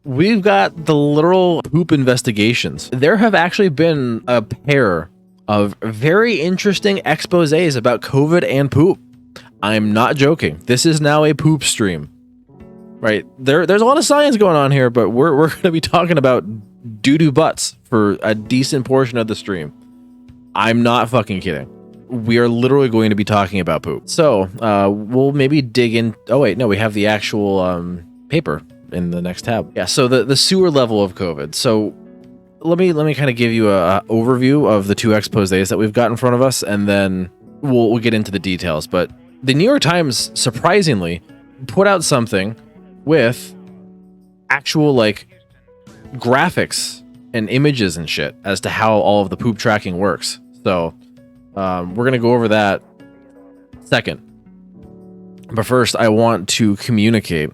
we've got the literal poop investigations. There have actually been a pair of very interesting exposés about COVID and poop. I'm not joking. This is now a poop stream. Right? There's a lot of science going on here, but we're going to be talking about doo-doo butts for a decent portion of the stream. I'm not fucking kidding. We are literally going to be talking about poop. So, we'll maybe dig in. Oh wait, no, we have the actual paper in the next tab. Yeah, so the sewer level of COVID. So let me kind of give you a overview of the two exposés that we've got in front of us, and then we'll get into the details. But the New York Times surprisingly put out something with actual like graphics and images and shit as to how all of the poop tracking works. So we're gonna go over that second. But first, I want to communicate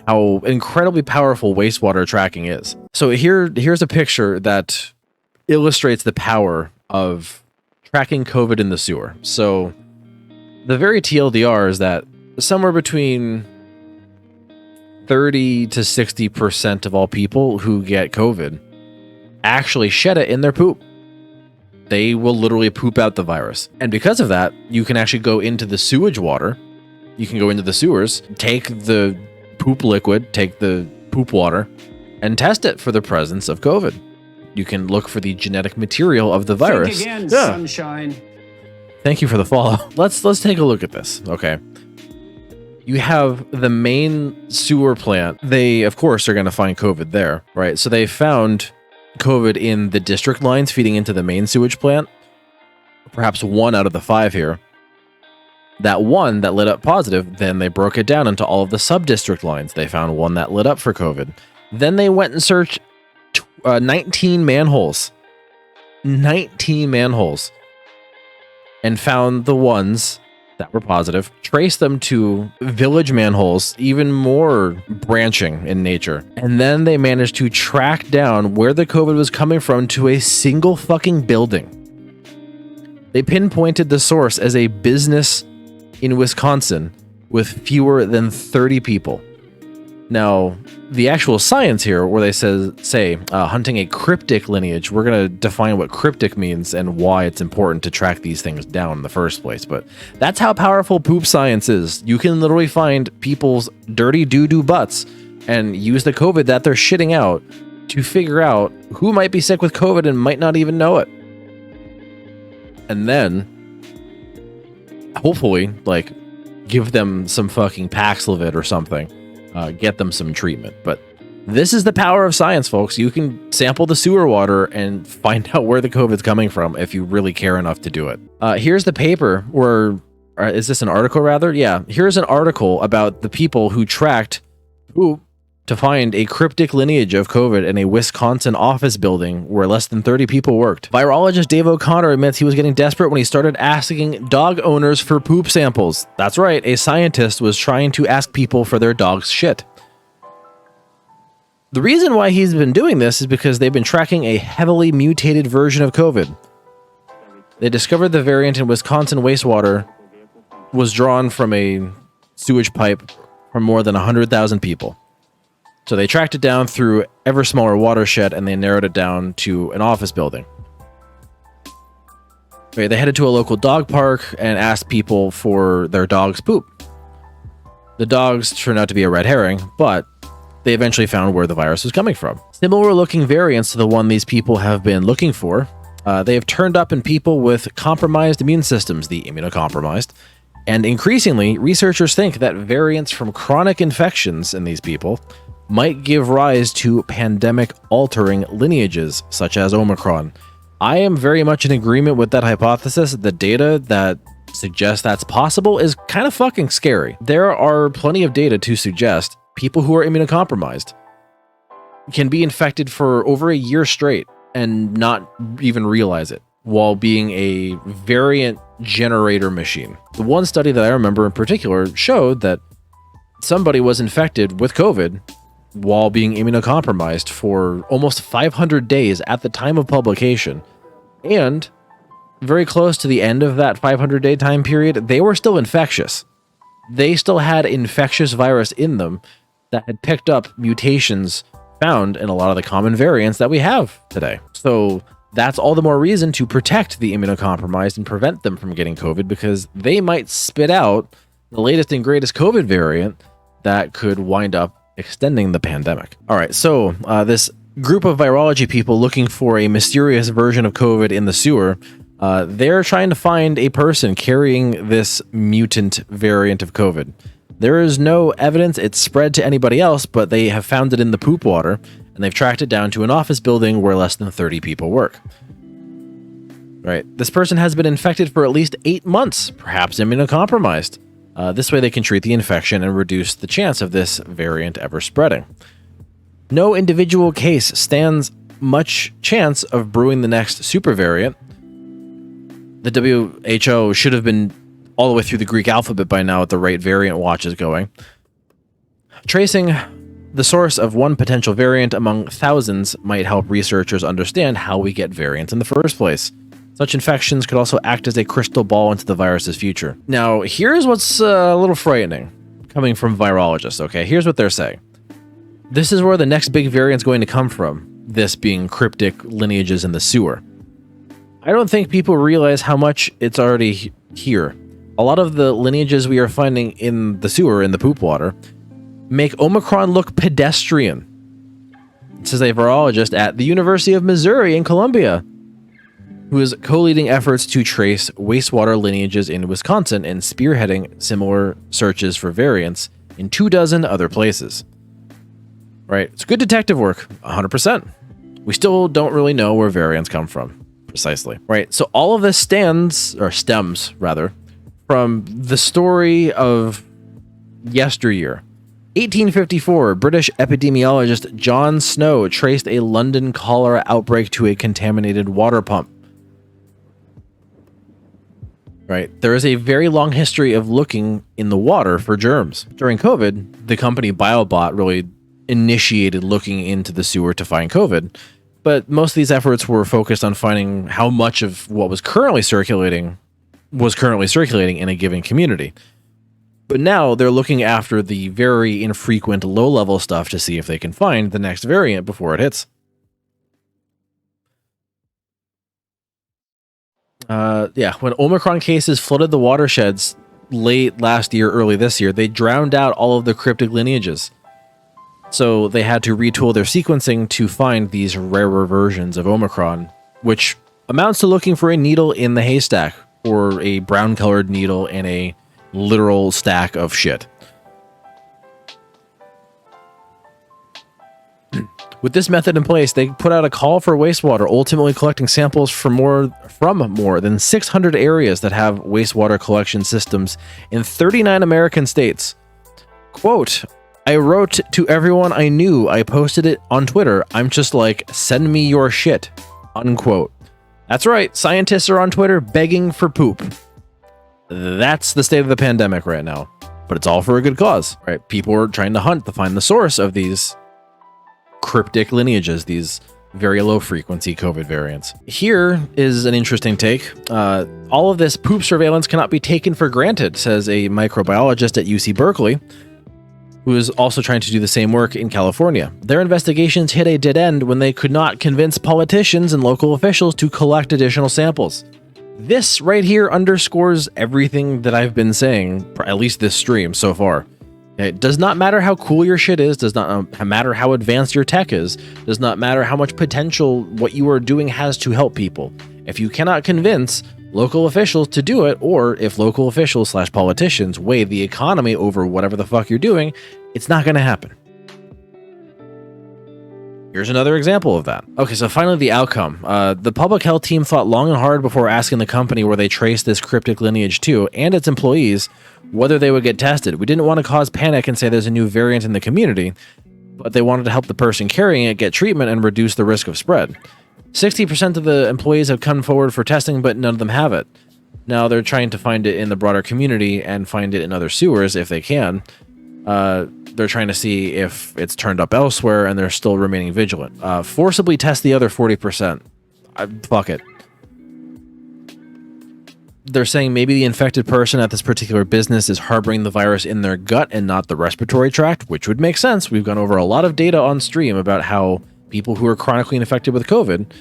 how incredibly powerful wastewater tracking is. So here's a picture that illustrates the power of tracking COVID in the sewer. So the very TLDR is that somewhere between 30 to 60% of all people who get COVID actually shed it in their poop. They will literally poop out the virus. And because of that, you can actually go into the sewage water. You can go into the sewers, take the poop liquid, take the poop water, and test it for the presence of COVID. You can look for the genetic material of the virus. Think again, sunshine. Thank you for the follow. Let's take a look at this. Okay. You have the main sewer plant. They, of course, are going to find COVID there, right? So they found COVID in the district lines feeding into the main sewage plant. Perhaps 1 out of the 5 here. That one that lit up positive, then they broke it down into all of the sub-district lines. They found one that lit up for COVID. Then they went and searched 19 manholes. 19 manholes. And found the ones that were positive, traced them to village manholes, even more branching in nature. And then they managed to track down where the COVID was coming from to a single fucking building. They pinpointed the source as a business in Wisconsin with fewer than 30 people. Now, the actual science here, where they say hunting a cryptic lineage, we're going to define what cryptic means and why it's important to track these things down in the first place. But that's how powerful poop science is. You can literally find people's dirty doo-doo butts and use the COVID that they're shitting out to figure out who might be sick with COVID and might not even know it. And then, hopefully, like, give them some fucking Paxlovid or something. Get them some treatment. But this is the power of science, folks. You can sample the sewer water and find out where the COVID's coming from if you really care enough to do it. Here's the paper, or is this an article rather? Yeah, here's an article about the people who tracked poop to find a cryptic lineage of COVID in a Wisconsin office building where less than 30 people worked. Virologist Dave O'Connor admits he was getting desperate when he started asking dog owners for poop samples. That's right, a scientist was trying to ask people for their dog's shit. The reason why he's been doing this is because they've been tracking a heavily mutated version of COVID. They discovered the variant in Wisconsin wastewater was drawn from a sewage pipe from more than 100,000 people. So they tracked it down through ever smaller watershed and they narrowed it down to an office building. Okay, they headed to a local dog park and asked people for their dog's poop. The dogs turned out to be a red herring, but they eventually found where the virus was coming from. Similar looking variants to the one these people have been looking for. They have turned up in people with compromised immune systems, the immunocompromised. And increasingly, researchers think that variants from chronic infections in these people might give rise to pandemic-altering lineages, such as Omicron. I am very much in agreement with that hypothesis. The data that suggests that's possible is kind of fucking scary. There are plenty of data to suggest people who are immunocompromised can be infected for over a year straight and not even realize it, while being a variant generator machine. The one study that I remember in particular showed that somebody was infected with COVID while being immunocompromised for almost 500 days at the time of publication. And very close to the end of that 500-day time period, they were still infectious. They still had infectious virus in them that had picked up mutations found in a lot of the common variants that we have today. So that's all the more reason to protect the immunocompromised and prevent them from getting COVID, because they might spit out the latest and greatest COVID variant that could wind up extending the pandemic. All right, so this group of virology people looking for a mysterious version of COVID in the sewer, they're trying to find a person carrying this mutant variant of COVID. There is no evidence it's spread to anybody else, but they have found it in the poop water, and they've tracked it down to an office building where less than 30 people work. Right. This person has been infected for at least 8 months, perhaps immunocompromised. This way they can treat the infection and reduce the chance of this variant ever spreading. No individual case stands much chance of brewing the next super variant. The WHO should have been all the way through the Greek alphabet by now at the rate Variant Watch is going. Tracing the source of one potential variant among thousands might help researchers understand how we get variants in the first place. Such infections could also act as a crystal ball into the virus's future. Now, here's what's a little frightening coming from virologists, okay? Here's what they're saying. This is where the next big variant's going to come from, this being cryptic lineages in the sewer. I don't think people realize how much it's already here. A lot of the lineages we are finding in the sewer, in the poop water, make Omicron look pedestrian. This is a virologist at the University of Missouri in Columbia, who is co-leading efforts to trace wastewater lineages in Wisconsin and spearheading similar searches for variants in 24 other places. Right, it's good detective work, 100%. We still don't really know where variants come from, precisely. Right, so all of this stems, from the story of yesteryear. 1854, British epidemiologist John Snow traced a London cholera outbreak to a contaminated water pump. Right, there is a very long history of looking in the water for germs. During COVID, the company BioBot really initiated looking into the sewer to find COVID, but most of these efforts were focused on finding how much of what was currently circulating in a given community. But now they're looking after the very infrequent low-level stuff to see if they can find the next variant before it hits. When Omicron cases flooded the watersheds late last year, early this year, they drowned out all of the cryptic lineages. So they had to retool their sequencing to find these rarer versions of Omicron, which amounts to looking for a needle in the haystack, or a brown-colored needle in a literal stack of shit. With this method in place, they put out a call for wastewater, ultimately collecting samples from more than 600 areas that have wastewater collection systems in 39 American states. Quote, I wrote to everyone I knew. I posted it on Twitter. I'm just like, send me your shit. Unquote. That's right. Scientists are on Twitter begging for poop. That's the state of the pandemic right now. But it's all for a good cause, right? People are trying to hunt to find the source of these cryptic lineages, these very low frequency COVID variants. Here is an interesting take. All of this poop surveillance cannot be taken for granted, says a microbiologist at UC Berkeley, who is also trying to do the same work in California. Their investigations hit a dead end when they could not convince politicians and local officials to collect additional samples. This right here underscores everything that I've been saying, at least this stream so far. It does not matter how cool your shit is, does not matter how advanced your tech is, does not matter how much potential what you are doing has to help people. If you cannot convince local officials to do it, or if local officials / politicians weigh the economy over whatever the fuck you're doing, it's not going to happen. Here's another example of that. Okay, so finally the outcome. The public health team thought long and hard before asking the company where they traced this cryptic lineage to, and its employees, whether they would get tested. We didn't want to cause panic and say there's a new variant in the community, but they wanted to help the person carrying it get treatment and reduce the risk of spread. 60% of the employees have come forward for testing, but none of them have it. Now they're trying to find it in the broader community and find it in other sewers if they can. They're trying to see if it's turned up elsewhere, and they're still remaining vigilant. Forcibly test the other 40%. Fuck it. they're saying maybe the infected person at this particular business is harboring the virus in their gut and not the respiratory tract, which would make sense. We've gone over a lot of data on stream about how people who are chronically infected with COVID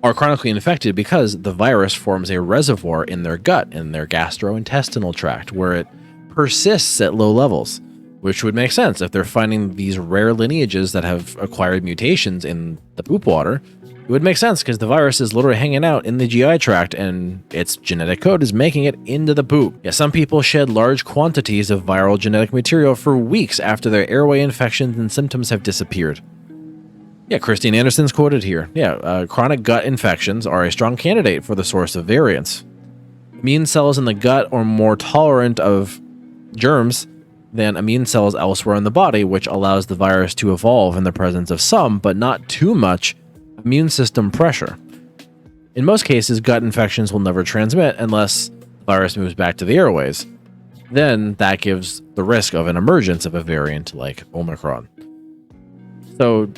are chronically infected because the virus forms a reservoir in their gut, in their gastrointestinal tract, where it persists at low levels, which would make sense if they're finding these rare lineages that have acquired mutations in the poop water. It would make sense because the virus is literally hanging out in the GI tract and its genetic code is making it into the poop. Yeah, some people shed large quantities of viral genetic material for weeks after their airway infections and symptoms have disappeared. Yeah, Christine Anderson's quoted here. Yeah, chronic gut infections are a strong candidate for the source of variants. Immune cells in the gut are more tolerant of germs than immune cells elsewhere in the body, which allows the virus to evolve in the presence of some, but not too much, immune system pressure. In most cases, gut infections will never transmit unless the virus moves back to the airways. Then that gives the risk of an emergence of a variant like Omicron. So,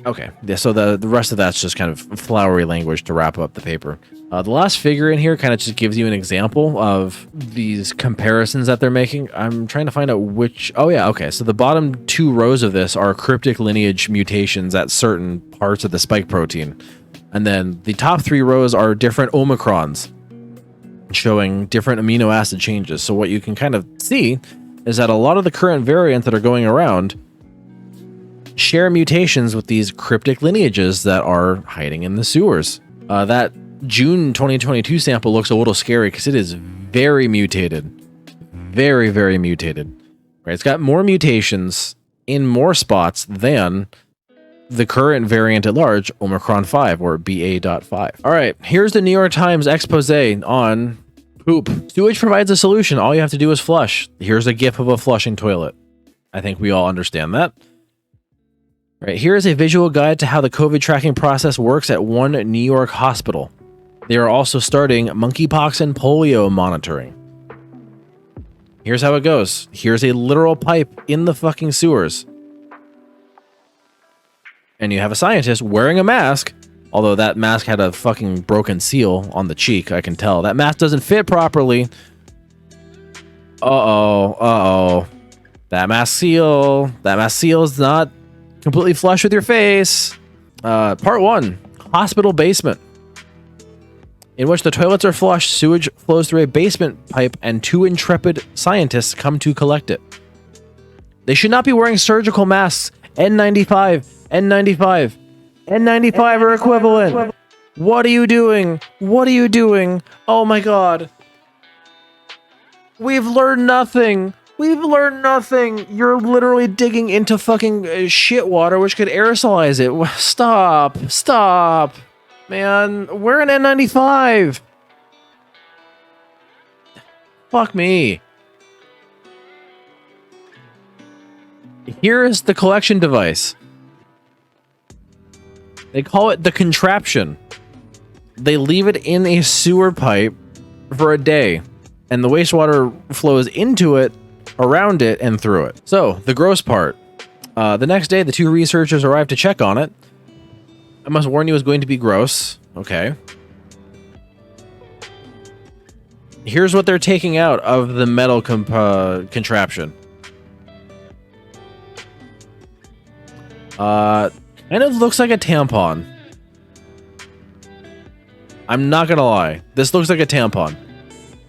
okay, yeah, so the rest of that's just kind of flowery language to wrap up the paper. The last figure in here kind of just gives you an example of these comparisons that they're making. I'm trying to find out which... Oh yeah, okay. So the bottom 2 rows of this are cryptic lineage mutations at certain parts of the spike protein. And then the top 3 rows are different Omicrons showing different amino acid changes. So what you can kind of see is that a lot of the current variants that are going around share mutations with these cryptic lineages that are hiding in the sewers. That June 2022 sample looks a little scary because it is very mutated. Very, very mutated. Right? It's got more mutations in more spots than the current variant at large, Omicron 5 or BA.5. All right, here's the New York Times expose on poop. Sewage provides a solution. All you have to do is flush. Here's a GIF of a flushing toilet. I think we all understand that. Right, here is a visual guide to how the COVID tracking process works at one New York hospital. They are also starting monkeypox and polio monitoring. Here's how it goes. Here's a literal pipe in the fucking sewers. And you have a scientist wearing a mask, although that mask had a fucking broken seal on the cheek, I can tell. That mask doesn't fit properly. Uh-oh. That mask seal is not completely flush with your face. Part 1, hospital basement, in which the toilets are flushed, sewage flows through a basement pipe, and 2 intrepid scientists come to collect it. They should not be wearing surgical masks. N95 are equivalent. What are you doing? Oh my god. We've learned nothing. You're literally digging into fucking shit water, which could aerosolize it. Stop. Man, wear an N95. Fuck me. Here is the collection device. They call it the contraption. They leave it in a sewer pipe for a day, and the wastewater flows into it, around it, and through it. So, the gross part. The next day, the 2 researchers arrived to check on it. I must warn you, it's going to be gross. Okay. Here's what they're taking out of the metal contraption. Kind of looks like a tampon. I'm not gonna lie. This looks like a tampon.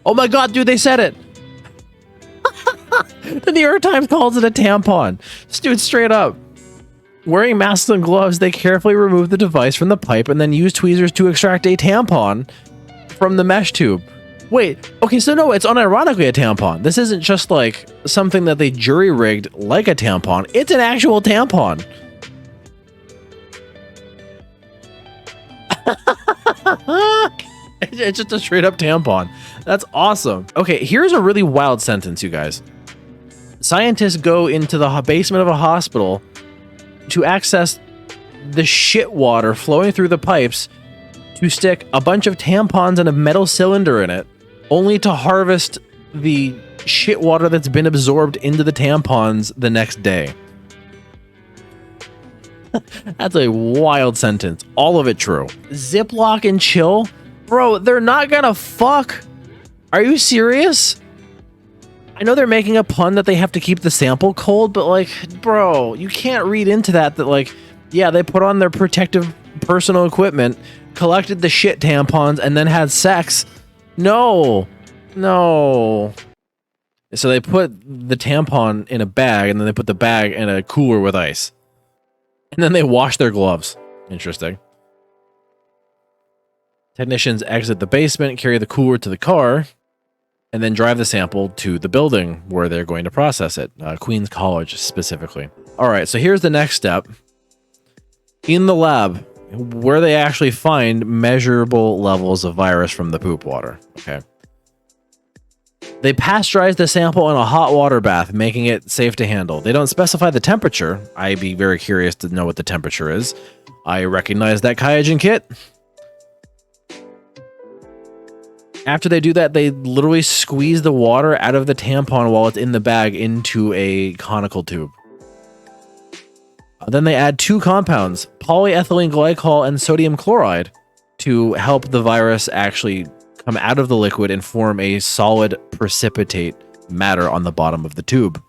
Oh my god, dude, they said it! The New York Times calls it a tampon. Dude, straight up. Wearing masks and gloves, they carefully remove the device from the pipe and then use tweezers to extract a tampon from the mesh tube. Wait, okay, so no, it's unironically a tampon. This isn't just like something that they jury-rigged like a tampon. It's an actual tampon. It's just a straight-up tampon. That's awesome. Okay, here's a really wild sentence, you guys. Scientists go into the basement of a hospital to access the shit water flowing through the pipes to stick a bunch of tampons and a metal cylinder in it, only to harvest the shit water that's been absorbed into the tampons the next day. That's a wild sentence. All of it true. Ziploc and chill? Bro, they're not gonna fuck. Are you serious? I know they're making a pun that they have to keep the sample cold, but like, bro, you can't read into that like, yeah, they put on their protective personal equipment, collected the shit tampons, and then had sex. No. No. So they put the tampon in a bag, and then they put the bag in a cooler with ice. And then they wash their gloves. Interesting. Technicians exit the basement, carry the cooler to the car, and then drive the sample to the building where they're going to process it. Queens College, specifically. All right, so here's the next step. In the lab, where they actually find measurable levels of virus from the poop water. Okay. They pasteurize the sample in a hot water bath, making it safe to handle. They don't specify the temperature. I'd be very curious to know what the temperature is. I recognize that Kyogen kit. After they do that, they literally squeeze the water out of the tampon while it's in the bag into a conical tube. Then they add two compounds, polyethylene glycol and sodium chloride, to help the virus actually come out of the liquid and form a solid precipitate matter on the bottom of the tube.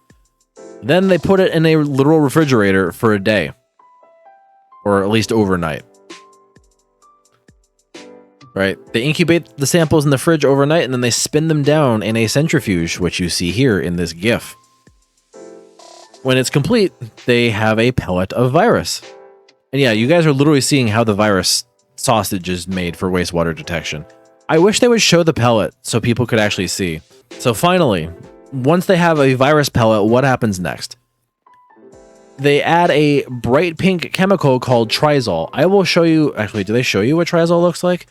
Then they put it in a literal refrigerator for a day, or at least overnight. Right? They incubate the samples in the fridge overnight, and then they spin them down in a centrifuge, which you see here in this GIF. When it's complete, they have a pellet of virus. And yeah, you guys are literally seeing how the virus sausage is made for wastewater detection. I wish they would show the pellet so people could actually see. So finally, once they have a virus pellet, what happens next? They add a bright pink chemical called Trizol. I will show you, actually, do they show you what Trizol looks like?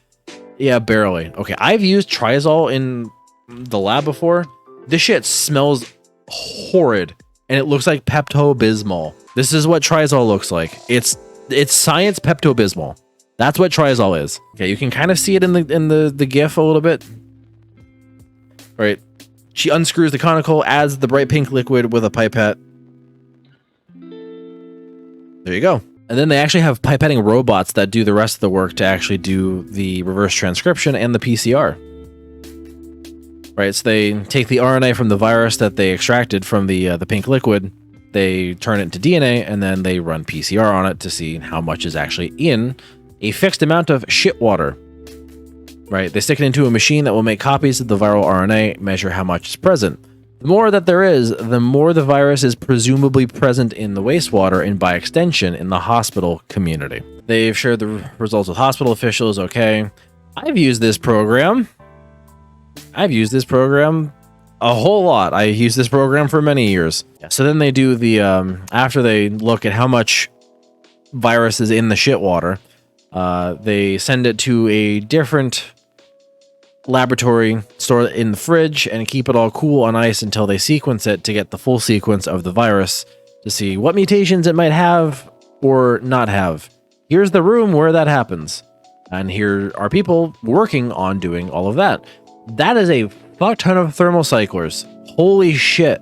Yeah, barely. Okay, I've used Trizol in the lab before. This shit smells horrid, and it looks like Pepto-Bismol. This is what Trizol looks like. It's science Pepto-Bismol. That's what Trizol is. Okay, you can kind of see it in the GIF a little bit. All right, she unscrews the conical, adds the bright pink liquid with a pipette. There you go. And then they actually have pipetting robots that do the rest of the work to actually do the reverse transcription and the PCR. Right, so they take the RNA from the virus that they extracted from the pink liquid, they turn it into DNA, and then they run PCR on it to see how much is actually in a fixed amount of shit water. Right, they stick it into a machine that will make copies of the viral RNA, measure how much is present. The more that there is, the more the virus is presumably present in the wastewater and by extension in the hospital community. They've shared the results with hospital officials. Okay, I've used this program a whole lot. I used this program for many years. So then they do the, after they look at how much virus is in the shit water, they send it to a different laboratory, store it in the fridge, and keep it all cool on ice until they sequence it to get the full sequence of the virus to see what mutations it might have or not have. Here's the room where that happens. And here are people working on doing all of that. That is a fuck ton of thermocyclers. Holy shit.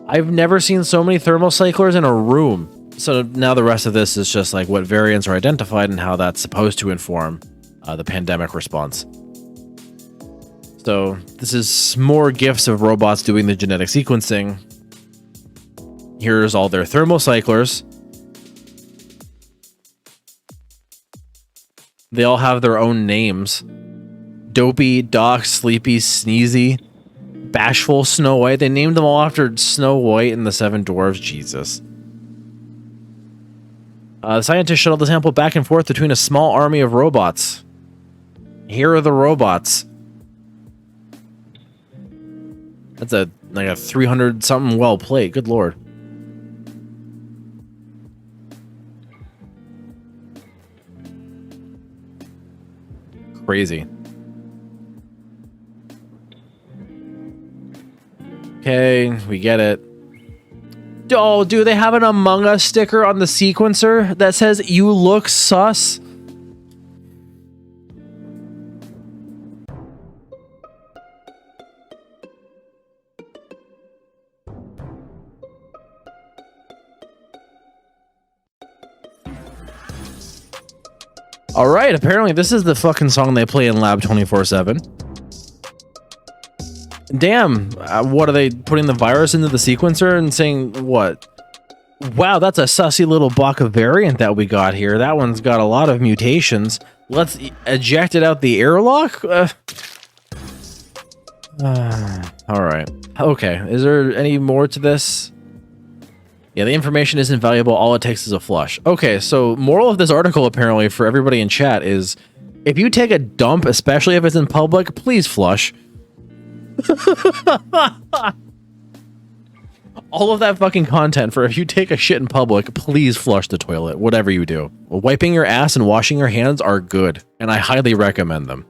I've never seen so many thermocyclers in a room. So now the rest of this is just like what variants are identified and how that's supposed to inform the pandemic response. So this is more GIFs of robots doing the genetic sequencing. Here's all their thermocyclers. They all have their own names. Dopey, Doc, Sleepy, Sneezy, Bashful, Snow White. They named them all after Snow White and the Seven Dwarves. Jesus. The scientists shuttle the sample back and forth between a small army of robots. Here are the robots. That's like a 300 something well plate. Good lord. Crazy. Okay, we get it. Oh, do they have an Among Us sticker on the sequencer that says "You look sus"? All right, apparently this is the fucking song they play in Lab 24/7. Damn, what are they putting the virus into the sequencer and saying what? Wow, that's a sussy little Baka variant that we got here. That one's got a lot of mutations. Let's eject it out the airlock? All right. Okay, is there any more to this? Yeah, the information isn't valuable. All it takes is a flush. Okay, so moral of this article, apparently, for everybody in chat is, if you take a dump, especially if it's in public, please flush. All of that fucking content for if you take a shit in public, please flush the toilet, whatever you do. Wiping your ass and washing your hands are good, and I highly recommend them.